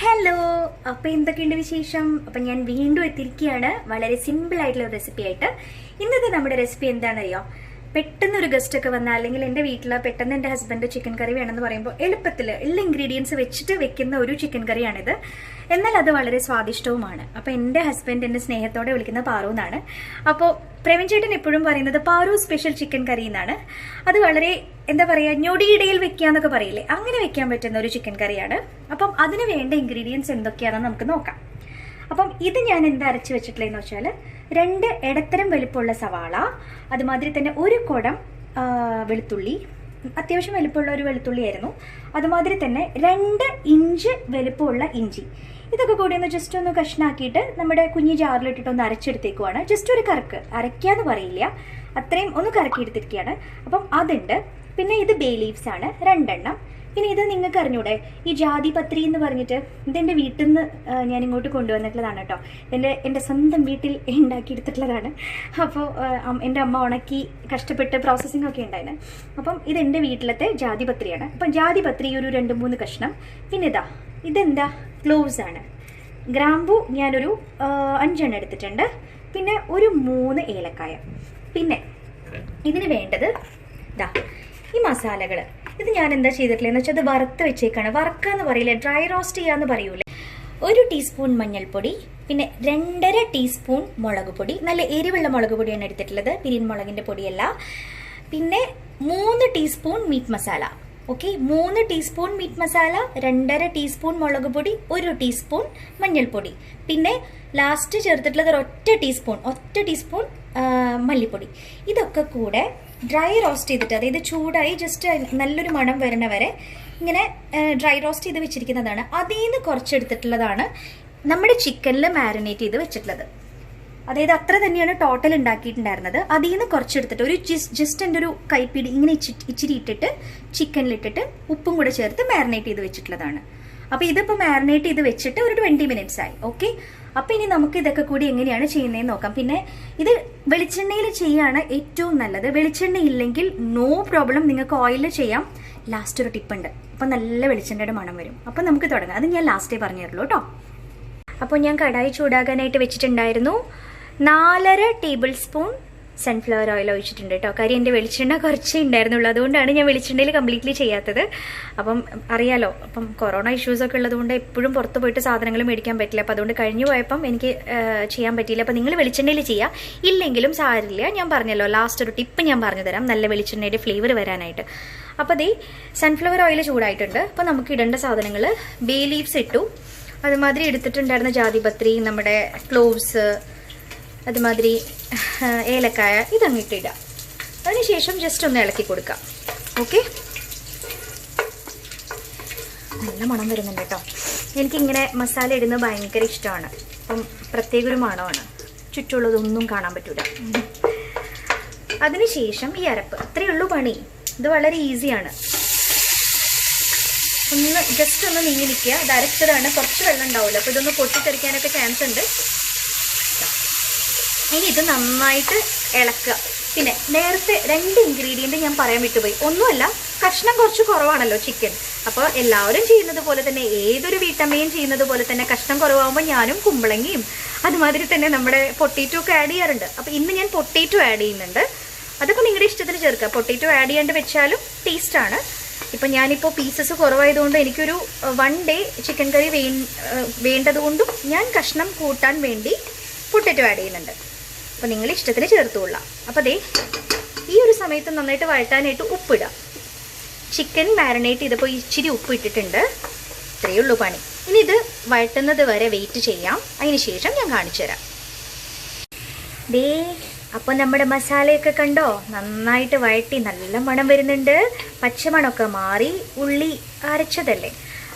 Hello, അപ്പോൾ എന്തൊക്കെയുണ്ട് വിശേഷം? അപ്പം ഞാൻ വീണ്ടും എത്തിയിരിക്കുകയാണ് വളരെ സിമ്പിൾ ആയിട്ടുള്ള ഒരു റെസിപ്പി ആയിട്ട്. ഇന്നത്തെ നമ്മുടെ റെസിപ്പി എന്താണെന്നറിയോ? പെട്ടെന്ന് ഒരു ഗസ്റ്റ് ഒക്കെ വന്നാൽ, അല്ലെങ്കിൽ എൻ്റെ വീട്ടിൽ പെട്ടെന്ന് എൻ്റെ ഹസ്ബൻഡ് ചിക്കൻ കറി വേണമെന്ന് പറയുമ്പോൾ എളുപ്പത്തിൽ എല്ലാ ഇൻഗ്രീഡിയൻസ് വെച്ചിട്ട് വെക്കുന്ന ഒരു ചിക്കൻ കറിയാണിത്. എന്നാൽ അത് വളരെ സ്വാദിഷ്ടവുമാണ്. അപ്പോൾ എൻ്റെ ഹസ്ബൻഡ് എന്നെ സ്നേഹത്തോടെ വിളിക്കുന്ന പാറു എന്നാണ്. അപ്പോൾ പ്രവീൺ ചേട്ടൻ എപ്പോഴും പറയുന്നത് പാറു സ്പെഷ്യൽ ചിക്കൻ കറി എന്നാണ്. അത് വളരെ എന്താ പറയുക, ഞൊടിയിടയിൽ വെക്കുക എന്നൊക്കെ പറയില്ലേ, അങ്ങനെ വെക്കാൻ പറ്റുന്ന ഒരു ചിക്കൻ കറിയാണ്. അപ്പം അതിന് വേണ്ട ഇൻഗ്രീഡിയൻസ് എന്തൊക്കെയാണെന്ന് നമുക്ക് നോക്കാം. അപ്പം ഇത് ഞാൻ എന്താ അരച്ച് വെച്ചിട്ടുള്ളതെന്ന് വെച്ചാൽ 2 ഇടത്തരം വലിപ്പമുള്ള സവാള, അതുമാതിരി തന്നെ 1 കുടം വെളുത്തുള്ളി, അത്യാവശ്യം വലിപ്പമുള്ള ഒരു വെളുത്തുള്ളി ആയിരുന്നു. അതുമാതിരി തന്നെ 2 ഇഞ്ച് വലിപ്പമുള്ള ഇഞ്ചി. ഇതൊക്കെ കൂടി ഒന്ന് ജസ്റ്റ് ഒന്ന് കഷ്ണാക്കിയിട്ട് നമ്മുടെ കുഞ്ഞി ജാറിലിട്ടിട്ട് ഒന്ന് അരച്ചെടുത്തേക്കുവാണ്. ജസ്റ്റ് ഒരു കറക്ക്, അരയ്ക്കാന്ന് പറയില്ല, അത്രയും ഒന്ന് കറക്കിയെടുത്തിരിക്കുകയാണ്. അപ്പം അതുണ്ട്. പിന്നെ ഇത് ബേ ലീവ്സ് ആണ് 2 എണ്ണം. പിന്നെ ഇത് നിങ്ങൾക്ക് അറിഞ്ഞൂടെ, ഈ ജാതി പത്രി എന്ന് പറഞ്ഞിട്ട് ഇതെൻ്റെ വീട്ടിൽ നിന്ന് ഞാൻ ഇങ്ങോട്ട് കൊണ്ടുവന്നിട്ടുള്ളതാണ് കേട്ടോ. എൻ്റെ സ്വന്തം വീട്ടിൽ ഉണ്ടാക്കിയെടുത്തിട്ടുള്ളതാണ്. അപ്പോൾ എൻ്റെ അമ്മ ഉണക്കി കഷ്ടപ്പെട്ട് പ്രോസസ്സിംഗ് ഒക്കെ ഉണ്ടായിരുന്നു. അപ്പം ഇതെൻ്റെ വീട്ടിലത്തെ ജാതി പത്രിയാണ്. അപ്പം ജാതി പത്രി ഒരു 2-3 കഷ്ണം. പിന്നെ ഇതെന്താ ക്ലോവ്സ് ആണ്. ഗ്രാമ്പു ഞാനൊരു 5 എണ്ണം എടുത്തിട്ടുണ്ട്. പിന്നെ ഒരു 3 ഏലക്കായ. പിന്നെ ഇതിന് വേണ്ടത് ഈ മസാലകൾ. ഇത് ഞാൻ എന്താ ചെയ്തിട്ടില്ലെന്ന് വെച്ചാൽ അത് വറുത്ത് വെച്ചേക്കാണ്. വറുക്കുക എന്ന് പറയില്ല, ഡ്രൈ റോസ്റ്റ് ചെയ്യാന്ന് പറയൂലേ. 1 ടീസ്പൂൺ മഞ്ഞൾപ്പൊടി, പിന്നെ 2.5 ടീസ്പൂൺ മുളക് പൊടി, നല്ല എരിവുള്ള മുളക് പൊടിയാണ് എടുത്തിട്ടുള്ളത്, പിരിയൻ മുളകിന്റെ പൊടിയല്ല. പിന്നെ 3 teaspoon meet masala. Okay, 3 teaspoon meet masala, 2.5 teaspoon മുളക് പൊടി, 1 ടീസ്പൂൺ മഞ്ഞൾപ്പൊടി. പിന്നെ ലാസ്റ്റ് ചേർത്തിട്ടുള്ളത് ഒറ്റ ടീസ്പൂൺ മല്ലിപ്പൊടി. ഇതൊക്കെ കൂടെ ഡ്രൈ റോസ്റ്റ് ചെയ്തിട്ട്, അതായത് ചൂടായി ജസ്റ്റ് നല്ലൊരു മണം വരണ വരെ ഇങ്ങനെ ഡ്രൈ റോസ്റ്റ് ചെയ്ത് വെച്ചിരിക്കുന്നതാണ്. അതിൽ നിന്ന് കുറച്ചെടുത്തിട്ടുള്ളതാണ് നമ്മുടെ ചിക്കനിൽ മാരിനേറ്റ് ചെയ്ത് വെച്ചിട്ടുള്ളത്. അതായത് അത്ര തന്നെയാണ് ടോട്ടൽ ഉണ്ടാക്കിയിട്ടുണ്ടായിരുന്നത്. അതിൽ നിന്ന് കുറച്ചെടുത്തിട്ട് ഒരു ജസ്റ്റ് എൻ്റെ ഒരു കൈപ്പിടി ഇങ്ങനെ ഇച്ചിരി ഇട്ടിട്ട് ചിക്കനിലിട്ടിട്ട് ഉപ്പും കൂടെ ചേർത്ത് മാരിനേറ്റ് ചെയ്ത് വെച്ചിട്ടുള്ളതാണ്. അപ്പോൾ ഇതിപ്പോൾ മാരിനേറ്റ് ചെയ്ത് വെച്ചിട്ട് ഒരു 20 മിനിറ്റ്സ് ആയി. ഓക്കെ, അപ്പോൾ ഇനി നമുക്ക് ഇതൊക്കെ കൂടി എങ്ങനെയാണ് ചെയ്യുന്നതെന്ന് നോക്കാം. പിന്നെ ഇത് വെളിച്ചെണ്ണയിൽ ചെയ്യാണ് ഏറ്റവും നല്ലത്. വെളിച്ചെണ്ണ ഇല്ലെങ്കിൽ നോ പ്രോബ്ലം, നിങ്ങൾക്ക് ഓയിലിൽ ചെയ്യാം. ലാസ്റ്റ് ഒരു ടിപ്പുണ്ട്, അപ്പോൾ നല്ല വെളിച്ചെണ്ണയുടെ മണം വരും. അപ്പോൾ നമുക്ക് തുടങ്ങാം. അത് ഞാൻ ലാസ്റ്റേ പറഞ്ഞു തരുള്ളൂ കേട്ടോ. അപ്പോൾ ഞാൻ കടായി ചൂടാകാനായിട്ട് വെച്ചിട്ടുണ്ടായിരുന്നു. 4.5 ടേബിൾ സ്പൂൺ സൺഫ്ലവർ ഓയിൽ ഒഴിച്ചിട്ടുണ്ട് കേട്ടോ. കാര്യം എൻ്റെ വെളിച്ചെണ്ണ കുറച്ചേ ഉണ്ടായിരുന്നുള്ളൂ, അതുകൊണ്ടാണ് ഞാൻ വെളിച്ചെണ്ണയിൽ കംപ്ലീറ്റ്ലി ചെയ്യാത്തത്. അപ്പം അറിയാലോ, അപ്പം കൊറോണ ഇഷ്യൂസൊക്കെ ഉള്ളതുകൊണ്ട് എപ്പോഴും പുറത്ത് പോയിട്ട് സാധനങ്ങൾ മേടിക്കാൻ പറ്റില്ല. അപ്പോൾ അതുകൊണ്ട് കഴിഞ്ഞു പോയപ്പം എനിക്ക് ചെയ്യാൻ പറ്റിയില്ല. അപ്പോൾ നിങ്ങൾ വെളിച്ചെണ്ണയിൽ ചെയ്യുക, ഇല്ലെങ്കിലും സാരില്ല. ഞാൻ പറഞ്ഞല്ലോ, ലാസ്റ്റ് ഒരു ടിപ്പ് ഞാൻ പറഞ്ഞു തരാം, നല്ല വെളിച്ചെണ്ണയുടെ ഫ്ലേവർ വരാനായിട്ട്. അപ്പോൾ സൺഫ്ലവർ ഓയിൽ ചൂടായിട്ടുണ്ട്. അപ്പോൾ നമുക്ക് ഇടേണ്ട സാധനങ്ങൾ, ബേ ലീവ്സ് ഇട്ടു, അതുമാതിരി എടുത്തിട്ടുണ്ടായിരുന്ന ജാതിപത്രി, നമ്മുടെ ക്ലോവ്സ്, അതുമാതിരി ഏലക്കായ, ഇതങ്ങിട്ട് ഇടാം. അതിനുശേഷം ജസ്റ്റ് ഒന്ന് ഇളക്കി കൊടുക്കാം. ഓക്കെ, നല്ല മണം വരുന്നുണ്ട് കേട്ടോ. എനിക്കിങ്ങനെ മസാല ഇടുന്നത് ഭയങ്കര ഇഷ്ടമാണ്. അപ്പം പ്രത്യേക ഒരു മണമാണ്, ചുറ്റുമുള്ളതൊന്നും കാണാൻ പറ്റൂല. അതിനുശേഷം ഈ അരപ്പ്, ഇത്രയേ ഉള്ളൂ പണി. ഇത് വളരെ ഈസിയാണ്. ജസ്റ്റ് ഒന്ന് നീങ്ങി നിൽക്കുക. ഇത് അരച്ചതാണ്, കുറച്ച് വെള്ളം ഉണ്ടാവില്ല, അപ്പോൾ ഇതൊന്ന് പൊട്ടിത്തെറിക്കാനൊക്കെ ചാൻസ് ഉണ്ട്. ഇനി ഇത് നന്നായിട്ട് ഇളക്കുക. പിന്നെ നേരത്തെ 2 ഇൻഗ്രീഡിയൻറ്റ് ഞാൻ പറയാൻ വിട്ടുപോയി. ഒന്നുമല്ല, കഷ്ണം കുറച്ച് കുറവാണല്ലോ ചിക്കൻ. അപ്പോൾ എല്ലാവരും ചെയ്യുന്നത് പോലെ തന്നെ, ഏതൊരു വീട്ടമ്മയും ചെയ്യുന്നത് പോലെ തന്നെ കഷ്ണം കുറവാകുമ്പോൾ ഞാനും കുമ്പളങ്ങിയും അതുമാതിരി തന്നെ നമ്മുടെ പൊട്ടേറ്റോ ഒക്കെ ആഡ് ചെയ്യാറുണ്ട്. അപ്പോൾ ഇന്ന് ഞാൻ പൊട്ടേറ്റോ ആഡ് ചെയ്യുന്നുണ്ട്. അതൊക്കെ നിങ്ങളുടെ ഇഷ്ടത്തിന് ചേർക്കുക. പൊട്ടേറ്റോ ആഡ് ചെയ്യാണ്ട് വെച്ചാലും ടേസ്റ്റാണ്. ഇപ്പം ഞാനിപ്പോൾ പീസസ് കുറവായതുകൊണ്ട് എനിക്കൊരു 1 ഡേ ചിക്കൻ കറി വേണ്ടതുകൊണ്ടും ഞാൻ കഷ്ണം കൂട്ടാൻ വേണ്ടി പൊട്ടേറ്റോ ആഡ് ചെയ്യുന്നുണ്ട്. അപ്പോൾ നിങ്ങൾ ഇഷ്ടത്തിന് ചേർത്തുകൊള്ളാം. അപ്പോൾ ഈ ഒരു സമയത്ത് നന്നായിട്ട് വഴറ്റാനായിട്ട് ഉപ്പിടാം. ചിക്കൻ മാരിനേറ്റ് ചെയ്തപ്പോൾ ഇച്ചിരി ഉപ്പ് ഇട്ടിട്ടുണ്ട്. ഇത്രയേ ഉള്ളൂ പണി. ഇനി ഇത് വഴറ്റുന്നത് വരെ വെയിറ്റ് ചെയ്യാം. അതിന് ശേഷം ഞാൻ കാണിച്ചു തരാം. അപ്പോൾ നമ്മുടെ മസാലയൊക്കെ കണ്ടോ, നന്നായിട്ട് വഴറ്റി നല്ല മണം വരുന്നുണ്ട്. പച്ചമണമൊക്കെ മാറി. ഉള്ളി അരച്ചതല്ലേ,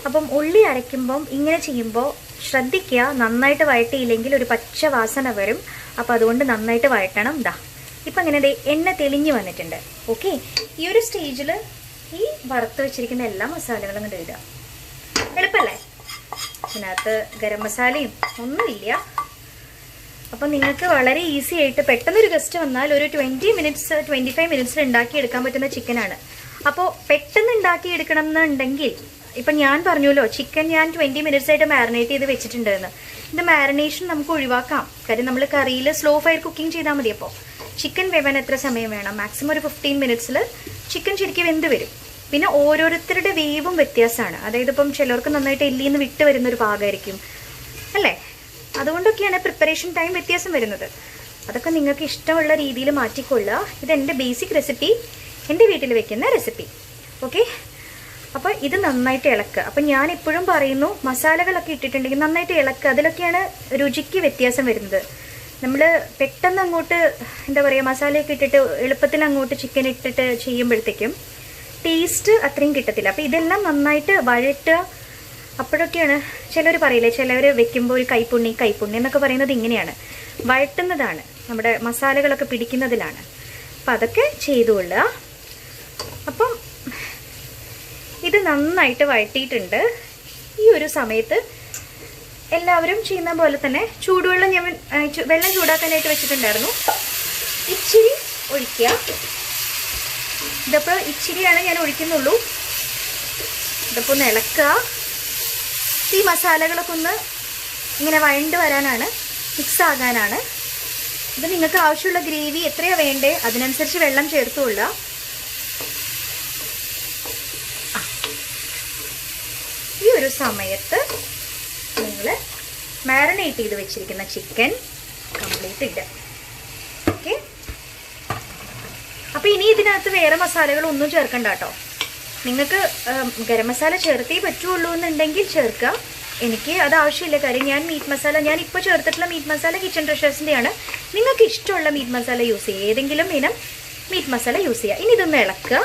അപ്പം ഉള്ളി അരയ്ക്കുമ്പം ഇങ്ങനെ ചെയ്യുമ്പോൾ ശ്രദ്ധിക്കുക, നന്നായിട്ട് വഴറ്റിയില്ലെങ്കിൽ ഒരു പച്ച വാസന വരും. അപ്പോൾ അതുകൊണ്ട് നന്നായിട്ട് വഴറ്റണം. ഇപ്പം അങ്ങനെ എണ്ണ തെളിഞ്ഞ് വന്നിട്ടുണ്ട്. ഓക്കെ, ഈ ഒരു സ്റ്റേജിൽ ഈ വറുത്ത് വെച്ചിരിക്കുന്ന എല്ലാ മസാലകളും കൊണ്ട് ഇടുക. എളുപ്പമല്ലേ? ഇതിനകത്ത് ഗരം മസാലയും ഒന്നുമില്ല. അപ്പം നിങ്ങൾക്ക് വളരെ ഈസി ആയിട്ട് പെട്ടെന്നൊരു ഗസ്റ്റ് വന്നാൽ ഒരു 20 മിനിറ്റ്സ് 25 മിനിറ്റ്സിൽ ഉണ്ടാക്കിയെടുക്കാൻ പറ്റുന്ന ചിക്കനാണ്. അപ്പോൾ പെട്ടെന്ന് ഉണ്ടാക്കിയെടുക്കണം എന്നുണ്ടെങ്കിൽ ഇപ്പം ഞാൻ പറഞ്ഞല്ലോ ചിക്കൻ ഞാൻ 20 മിനിറ്റ്സ് ആയിട്ട് മാരിനേറ്റ് ചെയ്ത് വെച്ചിട്ടുണ്ടെന്ന്. ഇത് മാരിനേഷൻ നമുക്ക് ഒഴിവാക്കാം. കാര്യം നമ്മൾ കറിയിൽ സ്ലോ ഫയർ കുക്കിംഗ് ചെയ്താൽ മതി. അപ്പോൾ ചിക്കൻ വേവാൻ എത്ര സമയം വേണം? മാക്സിമം ഒരു 15 മിനിറ്റ്സിൽ ചിക്കൻ ശരിക്കും വെന്ത് വരും. പിന്നെ ഓരോരുത്തരുടെ വേവും വ്യത്യാസമാണ്. അതായത് ഇപ്പം ചിലർക്ക് നന്നായിട്ട് എല്ലിയിൽ നിന്ന് വിട്ട് വരുന്നൊരു പാകമായിരിക്കും അല്ലേ. അതുകൊണ്ടൊക്കെയാണ് പ്രിപ്പറേഷൻ ടൈം വ്യത്യാസം വരുന്നത്. അതൊക്കെ നിങ്ങൾക്ക് ഇഷ്ടമുള്ള രീതിയിൽ മാറ്റിക്കൊള്ളുക. ഇതെൻ്റെ ബേസിക് റെസിപ്പി, എൻ്റെ വീട്ടിൽ വെക്കുന്ന റെസിപ്പി. ഓക്കെ, അപ്പോൾ ഇത് നന്നായിട്ട് ഇളക്കുക. അപ്പം ഞാൻ എപ്പോഴും പറയുന്നു, മസാലകളൊക്കെ ഇട്ടിട്ടുണ്ടെങ്കിൽ നന്നായിട്ട് ഇളക്കുക. അതിലൊക്കെയാണ് രുചിക്ക് വ്യത്യാസം വരുന്നത്. നമ്മൾ പെട്ടെന്ന് അങ്ങോട്ട് എന്താ പറയുക, മസാലയൊക്കെ ഇട്ടിട്ട് എളുപ്പത്തിൽ അങ്ങോട്ട് ചിക്കൻ ഇട്ടിട്ട് ചെയ്യുമ്പോഴത്തേക്കും ടേസ്റ്റ് അത്രയും കിട്ടത്തില്ല. അപ്പോൾ ഇതെല്ലാം നന്നായിട്ട് വഴറ്റുക. അപ്പോഴൊക്കെയാണ് ചിലർ പറയില്ലേ, ചിലവർ വെക്കുമ്പോൾ ഒരു കൈപ്പുണ്ണി എന്നൊക്കെ പറയുന്നത് ഇങ്ങനെയാണ്, വഴറ്റുന്നതാണ്, നമ്മുടെ മസാലകളൊക്കെ പിടിക്കുന്നതിലാണ്. അപ്പം അതൊക്കെ ചെയ്തുകൊള്ളുക. അപ്പം ഇത് നന്നായിട്ട് വഴറ്റിയിട്ടുണ്ട്. ഈ ഒരു സമയത്ത് എല്ലാവരും ചെയ്യുന്ന പോലെ തന്നെ ചൂടുവെള്ളം ഞാൻ വെള്ളം ചൂടാക്കാനായിട്ട് വെച്ചിട്ടുണ്ടായിരുന്നു. ഇച്ചിരി ഒഴിക്കുക. ഇതിപ്പോൾ ഇച്ചിരിയാണ് ഞാൻ ഒഴിക്കുന്നുള്ളൂ. ഇതിപ്പോൾ ഒന്ന് ഇളക്കുക. ഈ മസാലകളൊക്കെ ഒന്ന് ഇങ്ങനെ വഴണ്ട് വരാനാണ്, മിക്സ് ആകാനാണ്. ഇത് നിങ്ങൾക്ക് ആവശ്യമുള്ള ഗ്രേവി എത്രയാണ് വേണ്ടേ അതിനനുസരിച്ച് വെള്ളം ചേർത്തുകൊള്ളുക. ഈ ഒരു സമയത്ത് നിങ്ങൾ മാരിനേറ്റ് ചെയ്ത് വെച്ചിരിക്കുന്ന ചിക്കൻ കംപ്ലീറ്റ് ഇടുക. ഓക്കെ, അപ്പോൾ ഇനി ഇതിനകത്ത് വേറെ മസാലകളൊന്നും ചേർക്കണ്ട കേട്ടോ. നിങ്ങൾക്ക് ഗരം മസാല ചേർത്തേ പറ്റുള്ളൂ എന്നുണ്ടെങ്കിൽ ചേർക്കുക. എനിക്ക് അത് ആവശ്യമില്ല. കാര്യം ഞാൻ മീറ്റ് മസാല, ഞാൻ ഇപ്പോൾ ചേർത്തിട്ടുള്ള മീറ്റ് മസാല കിച്ചൺ ട്രഷേഴ്സിൻ്റെയാണ്. നിങ്ങൾക്ക് ഇഷ്ടമുള്ള മീറ്റ് മസാല യൂസ് ചെയ്യുക, ഏതെങ്കിലും ഇനം മീറ്റ് മസാല യൂസ് ചെയ്യുക. ഇനി ഇതൊന്ന് ഇളക്കുക.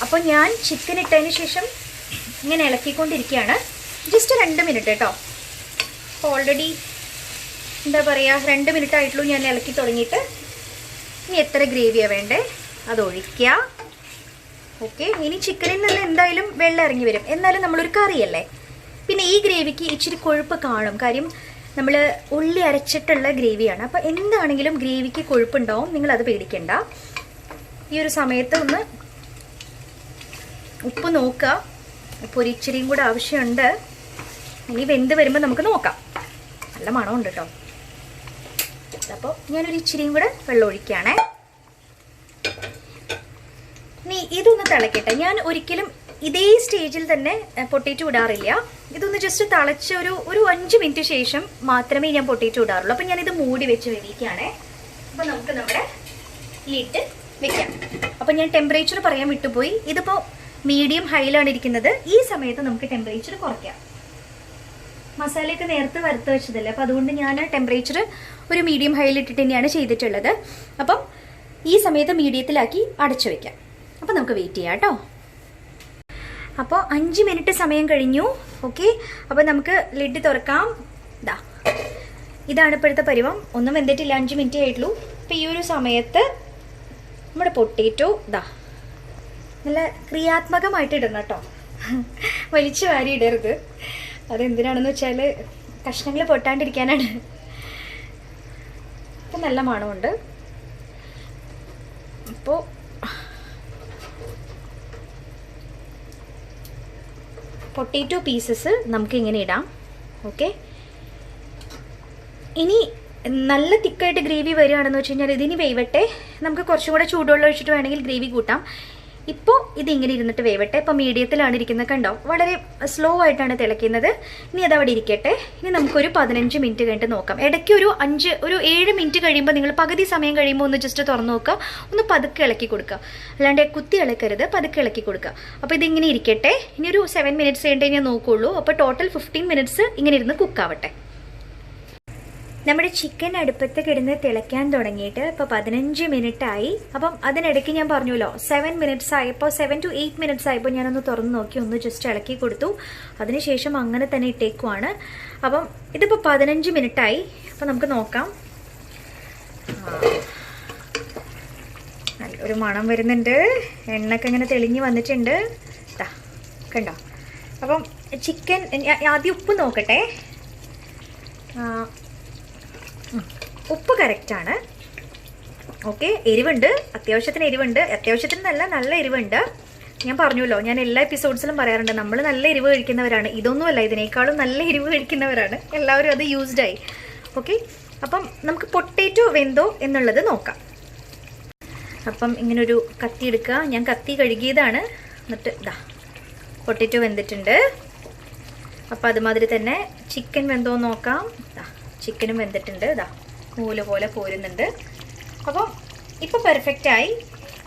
അപ്പോൾ ഞാൻ ചിക്കൻ ഇട്ടതിന് ശേഷം ഇങ്ങനെ ഇളക്കിക്കൊണ്ടിരിക്കുകയാണ്. ജസ്റ്റ് 2 മിനിറ്റ് കേട്ടോ. അപ്പോൾ ഓൾറെഡി എന്താ പറയുക, 2 മിനിറ്റ് ആയിട്ടുള്ളൂ ഞാൻ ഇളക്കി തുടങ്ങിയിട്ട്. ഇനി എത്ര ഗ്രേവിയാണ് വേണ്ടേ അത് ഒഴിക്കുക. ഓക്കെ, ഇനി ചിക്കനിൽ നിന്ന് എന്തായാലും വെള്ളം ഇറങ്ങി വരും. എന്നാലും നമ്മളൊരു കറിയല്ലേ, പിന്നെ ഈ ഗ്രേവിക്ക് ഇച്ചിരി കൊഴുപ്പ് കാണും. കാര്യം നമ്മൾ ഉള്ളി അരച്ചിട്ടുള്ള ഗ്രേവിയാണ്. അപ്പോൾ എന്താണെങ്കിലും ഗ്രേവിക്ക് കൊഴുപ്പുണ്ടാവും, നിങ്ങളത് പേടിക്കണ്ട. ഈ ഒരു സമയത്ത് ഒന്ന് ഉപ്പ് നോക്കുക. ഉപ്പ് ഒരു ഇച്ചിരിയും കൂടെ ആവശ്യമുണ്ട്. ഇനി വെന്ത് വരുമ്പോൾ നമുക്ക് നോക്കാം. നല്ല മണമുണ്ട് കേട്ടോ. അപ്പോൾ ഞാനൊരു ഇച്ചിരിയും കൂടെ വെള്ളം ഒഴിക്കുകയാണേ. ഇനി ഇതൊന്ന് തിളക്കട്ടെ. ഞാൻ ഒരിക്കലും ഇതേ സ്റ്റേജിൽ തന്നെ പൊട്ടേറ്റോ ഇടാറില്ല. ഇതൊന്ന് ജസ്റ്റ് തിളച്ച് ഒരു 5 മിനിറ്റ് ശേഷം മാത്രമേ ഞാൻ പൊട്ടേറ്റോ ഇടാറുള്ളൂ. അപ്പം ഞാനിത് മൂടി വെച്ച് വേവിക്കുകയാണേ. അപ്പോൾ നമുക്ക് നമ്മുടെ ലിഡ് വെക്കാം. അപ്പം ഞാൻ ടെമ്പറേച്ചർ പറയാൻ വിട്ടുപോയി. ഇതിപ്പോൾ മീഡിയം ഹൈയിലാണ് ഇരിക്കുന്നത്. ഈ സമയത്ത് നമുക്ക് ടെമ്പറേച്ചർ കുറയ്ക്കാം. മസാലയൊക്കെ നേരത്തെ വറുത്ത് വെച്ചതല്ലേ, അപ്പോൾ അതുകൊണ്ട് ഞാൻ ടെമ്പറേച്ചർ ഒരു മീഡിയം ഹൈയിൽ ഇട്ടിട്ട് തന്നെയാണ് ചെയ്തിട്ടുള്ളത്. അപ്പം ഈ സമയത്ത് മീഡിയത്തിലാക്കി അടച്ചു വയ്ക്കാം. അപ്പോൾ നമുക്ക് വെയിറ്റ് ചെയ്യാം കേട്ടോ. അപ്പോൾ 5 മിനിറ്റ് സമയം കഴിഞ്ഞു. ഓക്കെ, അപ്പോൾ നമുക്ക് ലിഡ് തുറക്കാം. ഇതാണ് ഇപ്പോഴത്തെ പരുവം. ഒന്നും വെന്തിട്ടില്ല, 5 മിനിറ്റ് ആയിട്ടുള്ളൂ. അപ്പോൾ ഈ ഒരു സമയത്ത് നമ്മുടെ പൊട്ടേറ്റോ നല്ല ക്രിയാത്മകമായിട്ട് ഇടണം കേട്ടോ, വലിച്ചു വാരി ഇടരുത്. അതെന്തിനാണെന്ന് വെച്ചാൽ കഷ്ണങ്ങൾ പൊട്ടാണ്ടിരിക്കാനാണ്. ഇപ്പം നല്ല മണമുണ്ട്. അപ്പോൾ പൊട്ടേറ്റോ പീസസ് നമുക്ക് ഇങ്ങനെ ഇടാം. ഓക്കെ, ഇനി നല്ല തിക്കായിട്ട് ഗ്രേവി വരികയാണെന്ന് വെച്ച് കഴിഞ്ഞാൽ ഇതിനി വേവട്ടെ. നമുക്ക് കുറച്ചും കൂടെ ചൂടുവെള്ളം ഒഴിച്ചിട്ട് വേണമെങ്കിൽ ഗ്രേവി കൂട്ടാം. ഇപ്പോൾ ഇതിങ്ങനെ ഇരുന്നിട്ട് വേവട്ടെ. ഇപ്പോൾ മീഡിയത്തിലാണ് ഇരിക്കുന്നത്, കണ്ടോ, വളരെ സ്ലോ ആയിട്ടാണ് തിളയ്ക്കുന്നത്. ഇനി അതവിടെ ഇരിക്കട്ടെ. ഇനി നമുക്കൊരു 15 മിനിറ്റ് കഴിഞ്ഞിട്ട് നോക്കാം. ഇടയ്ക്ക് ഒരു 7 മിനിറ്റ് കഴിയുമ്പോൾ നിങ്ങൾ പകുതി സമയം കഴിയുമ്പോൾ ഒന്ന് ജസ്റ്റ് തുറന്ന് നോക്കുക, ഒന്ന് പതുക്കെ ഇളക്കി കൊടുക്കുക. അല്ലാണ്ട് കുത്തി ഇളക്കരുത്, പതുക്കെ ഇളക്കി കൊടുക്കുക. അപ്പോൾ ഇതിങ്ങനെ ഇരിക്കട്ടെ. ഇനി ഒരു 7 മിനിറ്റ്സ് കഴിഞ്ഞിട്ട് ഞാൻ നോക്കുകയുള്ളൂ. അപ്പോൾ ടോട്ടൽ 15 മിനിറ്റ്സ് ഇങ്ങനെ ഇരുന്ന് കുക്കാവട്ടെ. നമ്മുടെ ചിക്കൻ അടുപ്പത്ത് കിടന്ന് തിളയ്ക്കാൻ തുടങ്ങിയിട്ട് ഇപ്പോൾ 15 മിനിറ്റ് ആയി. അപ്പം അതിനിടയ്ക്ക് ഞാൻ പറഞ്ഞല്ലോ 7 മിനിറ്റ്സ് ആയപ്പോൾ 7 to 8 മിനിറ്റ്സ് ആയപ്പോൾ ഞാനൊന്ന് തുറന്ന് നോക്കി, ഒന്ന് ജസ്റ്റ് ഇളക്കി കൊടുത്തു. അതിനുശേഷം അങ്ങനെ തന്നെ ഇട്ടേക്കുവാണ്. അപ്പം ഇതിപ്പോൾ 15 മിനിറ്റ് ആയി. അപ്പോൾ നമുക്ക് നോക്കാം. നല്ലൊരു മണം വരുന്നുണ്ട്, എണ്ണയൊക്കെ ഇങ്ങനെ തെളിഞ്ഞ് വന്നിട്ടുണ്ട്. കണ്ടോ? അപ്പം ചിക്കൻ ആദ്യം ഉപ്പ് നോക്കട്ടെ. ഉപ്പ് കറക്റ്റാണ്. ഓക്കെ, എരിവുണ്ട്, അത്യാവശ്യത്തിന് എരിവുണ്ട്. അത്യാവശ്യത്തിന് നല്ല എരിവുണ്ട്. ഞാൻ പറഞ്ഞല്ലോ, ഞാൻ എല്ലാ എപ്പിസോഡ്സിലും പറയാറുണ്ട് നമ്മൾ നല്ല എരിവ് കഴിക്കുന്നവരാണ്. ഇതൊന്നുമല്ല, ഇതിനേക്കാളും നല്ല എരിവ് കഴിക്കുന്നവരാണ് എല്ലാവരും. അത് യൂസ്ഡ് ആയി. ഓക്കെ, അപ്പം നമുക്ക് പൊട്ടേറ്റോ വെന്തോ എന്നുള്ളത് നോക്കാം. അപ്പം ഇങ്ങനൊരു കത്തി എടുക്കുക. ഞാൻ കത്തി കഴുകിയതാണ്. എന്നിട്ട് ഇതാ പൊട്ടേറ്റോ വെന്തിട്ടുണ്ട്. അപ്പം അതുമാതിരി തന്നെ ചിക്കൻ വെന്തോ നോക്കാം. ചിക്കനും വെന്തിട്ടുണ്ട്. ഇതാ നൂല് പോലെ പോരുന്നുണ്ട്. അപ്പം ഇപ്പം പെർഫെക്റ്റായി.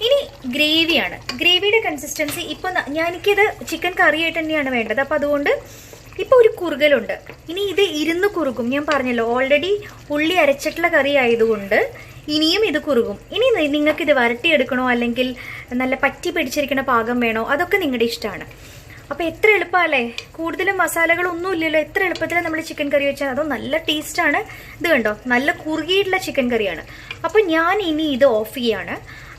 ഇനി ഗ്രേവിയാണ്. ഗ്രേവിയുടെ കൺസിസ്റ്റൻസി ഇപ്പം എനിക്കിത് ചിക്കൻ കറിയായിട്ട് തന്നെയാണ് വേണ്ടത്. അപ്പം അതുകൊണ്ട് ഇപ്പോൾ ഒരു കുറുകലുണ്ട്. ഇനി ഇത് ഇരുന്ന് കുറുകും. ഞാൻ പറഞ്ഞല്ലോ, ഓൾറെഡി ഉള്ളി അരച്ചിട്ടുള്ള കറി ആയതുകൊണ്ട് ഇനിയും ഇത് കുറുകും. ഇനി നിങ്ങൾക്ക് ഇത് വരട്ടിയെടുക്കണോ അല്ലെങ്കിൽ നല്ല പറ്റി പിടിച്ചിരിക്കണ പാകം വേണോ, അതൊക്കെ നിങ്ങളുടെ ഇഷ്ടമാണ്. അപ്പോൾ എത്ര എളുപ്പമല്ലേ, കൂടുതലും മസാലകളൊന്നും ഇല്ലല്ലോ. എത്ര എളുപ്പത്തിൽ നമ്മൾ ചിക്കൻ കറി വെച്ചാൽ അതോ നല്ല ടേസ്റ്റാണ്. ഇത് കണ്ടോ, നല്ല കുറുകിയിട്ടുള്ള ചിക്കൻ കറിയാണ്. അപ്പം ഞാൻ ഇനി ഇത് ഓഫ് ചെയ്യാണ്.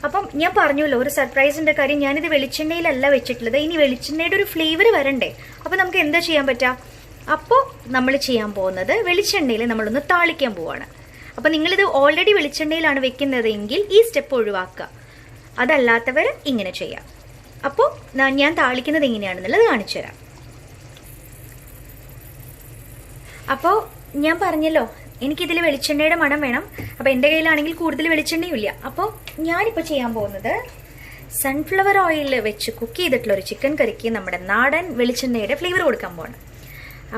അപ്പം ഞാൻ പറഞ്ഞല്ലോ ഒരു സർപ്രൈസിൻ്റെ കാര്യം, ഞാനിത് വെളിച്ചെണ്ണയിലല്ല വെച്ചിട്ടുള്ളത്. ഇനി വെളിച്ചെണ്ണയുടെ ഒരു ഫ്ലേവർ വരണ്ടേ. അപ്പോൾ നമുക്ക് എന്താ ചെയ്യാൻ പറ്റുക? അപ്പോൾ നമ്മൾ ചെയ്യാൻ പോകുന്നത് വെളിച്ചെണ്ണയിൽ നമ്മളൊന്ന് താളിക്കാൻ പോവാണ്. അപ്പോൾ നിങ്ങളിത് ഓൾറെഡി വെളിച്ചെണ്ണയിലാണ് വെക്കുന്നതെങ്കിൽ ഈ സ്റ്റെപ്പ് ഒഴിവാക്കുക. അതല്ലാത്തവർ ഇങ്ങനെ ചെയ്യാം. അപ്പോൾ ഞാൻ താളിക്കുന്നത് എങ്ങനെയാണെന്നുള്ളത് കാണിച്ചു തരാം. അപ്പോൾ ഞാൻ പറഞ്ഞല്ലോ എനിക്കിതിൽ വെളിച്ചെണ്ണയുടെ മണം വേണം. അപ്പോൾ എൻ്റെ കയ്യിലാണെങ്കിൽ കൂടുതൽ വെളിച്ചെണ്ണയും ഇല്ല. അപ്പോൾ ഞാനിപ്പോൾ ചെയ്യാൻ പോകുന്നത് സൺഫ്ലവർ ഓയിലിൽ വെച്ച് കുക്ക് ചെയ്തിട്ടുള്ള ഒരു ചിക്കൻ കറിക്ക് നമ്മുടെ നാടൻ വെളിച്ചെണ്ണയുടെ ഫ്ലേവർ കൊടുക്കാൻ പോകണം.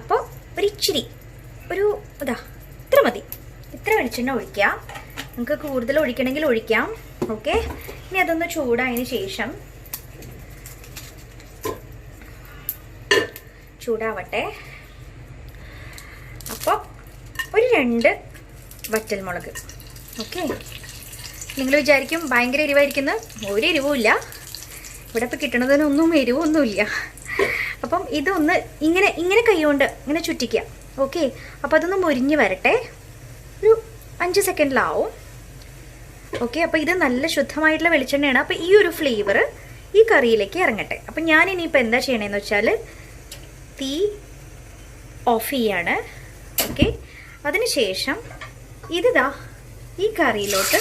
അപ്പോൾ ഒരിച്ചിരി ഇത്ര മതി. ഇത്ര വെളിച്ചെണ്ണ ഒഴിക്കാം. നിങ്ങൾക്ക് കൂടുതൽ ഒഴിക്കണമെങ്കിൽ ഒഴിക്കാം. ഓക്കെ, ഇനി അതൊന്ന് ചൂടായതിന് ശേഷം ചൂടാവട്ടെ. അപ്പോൾ ഒരു 2 വറ്റൽമുളക്. ഓക്കെ, നിങ്ങൾ വിചാരിക്കും ഭയങ്കര എരിവായിരിക്കുന്നത്. ഒരു എരിവുമില്ല. ഇവിടെ ഇപ്പോൾ കിട്ടണതിനൊന്നും എരിവൊന്നുമില്ല. അപ്പം ഇതൊന്ന് ഇങ്ങനെ കൈകൊണ്ട് ഇങ്ങനെ ചുറ്റിക്കുക. ഓക്കെ, അപ്പോൾ അതൊന്ന് മുരിഞ്ഞ് വരട്ടെ. ഒരു 5 സെക്കൻഡിലാവും. ഓക്കെ, അപ്പോൾ ഇത് നല്ല ശുദ്ധമായിട്ടുള്ള വെളിച്ചെണ്ണയാണ്. അപ്പോൾ ഈ ഒരു ഫ്ലേവർ ഈ കറിയിലേക്ക് ഇറങ്ങട്ടെ. അപ്പം ഞാൻ ഇനിയിപ്പോൾ എന്താ ചെയ്യണമെന്ന് വെച്ചാൽ തീ ഓഫ് ചെയ്യാണ്. ഓക്കെ, അതിനുശേഷം ഇതാ ഈ കറിയിലോട്ട്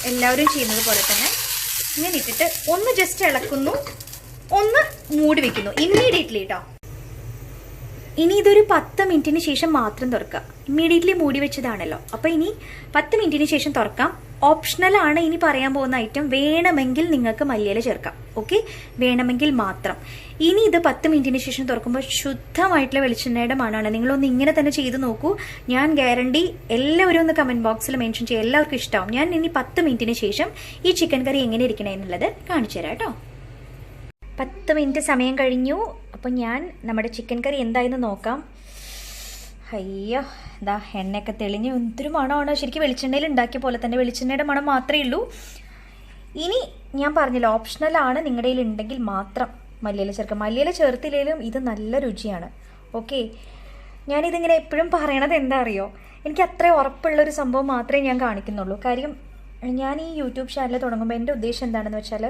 എല്ലാവരും ചെയ്യുന്നത് പോലെ തന്നെ ഇങ്ങനെ ഇട്ടിട്ട് ഒന്ന് ജസ്റ്റ് ഇളക്കുന്നു, ഒന്ന് മൂടി വെക്കുന്നു ഇമ്മീഡിയറ്റ്ലി കേട്ടോ. ഇനി ഇതൊരു 10 മിനിറ്റിന് ശേഷം മാത്രം തുറക്കുക. ഇമ്മീഡിയറ്റ്ലി മൂടി വെച്ചതാണല്ലോ. അപ്പോൾ ഇനി 10 മിനിറ്റിന് ശേഷം തുറക്കാം. ഓപ്ഷണലാണ് ഇനി പറയാൻ പോകുന്ന ഐറ്റം. വേണമെങ്കിൽ നിങ്ങൾക്ക് മല്ലിയില ചേർക്കാം. ഓക്കെ, വേണമെങ്കിൽ മാത്രം. ഇനി ഇത് 10 മിനിറ്റിന് ശേഷം തുറക്കുമ്പോൾ ശുദ്ധമായിട്ടുള്ള വെളിച്ചെണ്ണയുടെ മണമാണ്. നിങ്ങളൊന്ന് ഇങ്ങനെ തന്നെ ചെയ്ത് നോക്കൂ. ഞാൻ ഗ്യാരണ്ടി എല്ലാവരും ഒന്ന് കമന്റ് ബോക്സിൽ മെൻഷൻ ചെയ്യുക. എല്ലാവർക്കും ഇഷ്ടമാവും. ഞാൻ ഇനി 10 മിനിറ്റിന് ശേഷം ഈ ചിക്കൻ കറി എങ്ങനെ ഇരിക്കണേ എന്നുള്ളത് കാണിച്ചു തരാം കേട്ടോ. 10 മിനിറ്റ് സമയം കഴിഞ്ഞു. അപ്പം ഞാൻ നമ്മുടെ ചിക്കൻ കറി എന്തായെന്ന് നോക്കാം. അയ്യോ, എന്താ എണ്ണയൊക്കെ തെളിഞ്ഞ് എന്തൊരു മണമാണ്. ശരിക്കും വെളിച്ചെണ്ണയിൽ ഉണ്ടാക്കിയ പോലെ തന്നെ. വെളിച്ചെണ്ണയുടെ മണം മാത്രമേ ഉള്ളൂ. ഇനി ഞാൻ പറഞ്ഞില്ല, ഓപ്ഷണലാണ്. നിങ്ങളുടെ കയ്യിൽ ഉണ്ടെങ്കിൽ മാത്രം മല്ലിയില ചേർക്കാം. മല്ലിയില ചേർത്തില്ലെങ്കിലും ഇത് നല്ല രുചിയാണ്. ഓക്കെ, ഞാനിതിങ്ങനെ എപ്പോഴും പറയണത് എന്താ അറിയോ, എനിക്ക് അത്ര ഉറപ്പുള്ളൊരു സംഭവം മാത്രമേ ഞാൻ കാണിക്കുന്നുള്ളൂ. കാര്യം ഞാൻ ഈ യൂട്യൂബ് ചാനൽ തുടങ്ങുമ്പോൾ എൻ്റെ ഉദ്ദേശം എന്താണെന്ന് വെച്ചാൽ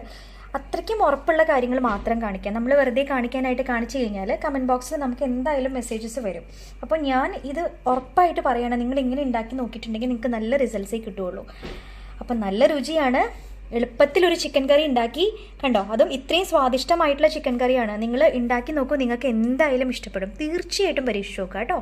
അത്രയ്ക്കും ഉറപ്പുള്ള കാര്യങ്ങൾ മാത്രം കാണിക്കാം. നമ്മൾ വെറുതെ കാണിക്കാനായിട്ട് കാണിച്ചു കഴിഞ്ഞാൽ കമൻറ്റ് ബോക്സിൽ നമുക്ക് എന്തായാലും മെസ്സേജസ് വരും. അപ്പോൾ ഞാൻ ഇത് ഉറപ്പായിട്ട് പറയണം, നിങ്ങൾ ഇങ്ങനെ ഉണ്ടാക്കി നോക്കിയിട്ടുണ്ടെങ്കിൽ നിങ്ങൾക്ക് നല്ല റിസൾട്ട്സേ കിട്ടുകയുള്ളൂ. അപ്പം നല്ല രുചിയാണ്. എളുപ്പത്തിലൊരു ചിക്കൻ കറി ഉണ്ടാക്കി കണ്ടോ. അതും ഇത്രയും സ്വാദിഷ്ടമായിട്ടുള്ള ചിക്കൻ കറിയാണ്. നിങ്ങൾ ഉണ്ടാക്കി നോക്കൂ, നിങ്ങൾക്ക് എന്തായാലും ഇഷ്ടപ്പെടും. തീർച്ചയായിട്ടും പരീക്ഷിച്ച് നോക്കുക കേട്ടോ.